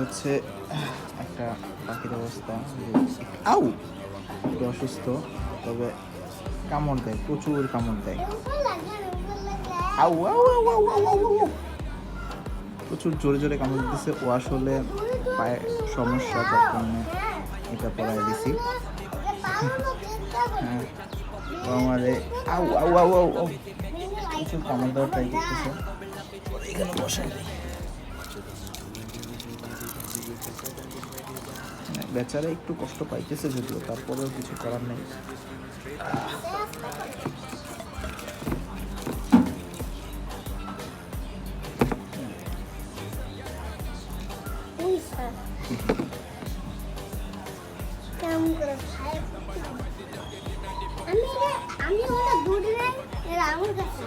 হচ্ছে একটা পাখির অবস্থা আউ একটু অসুস্থ, তবে কামড় দেয়, প্রচুর কামড় দেয়। আউ আউ আউ আউ আউ আউ আউ। প্রচুর জোরে জোরে কামড় দিতেছে। ও আসলে পায়ে সমস্যা, যার কারণে এটা পড়ায় দিছি। হ্যাঁ, ও আমারে আউ আউ আউ আউ আউ প্রচুর কামড় দেওয়ার ট্রাই করতেছে। এখানে বসাই দিই। বেচারা একটু কষ্ট পাইতেছে যদিও, তারপরেও কিছু করার নেই। আমি ওটা দূরে নাই, এর আমার কাছে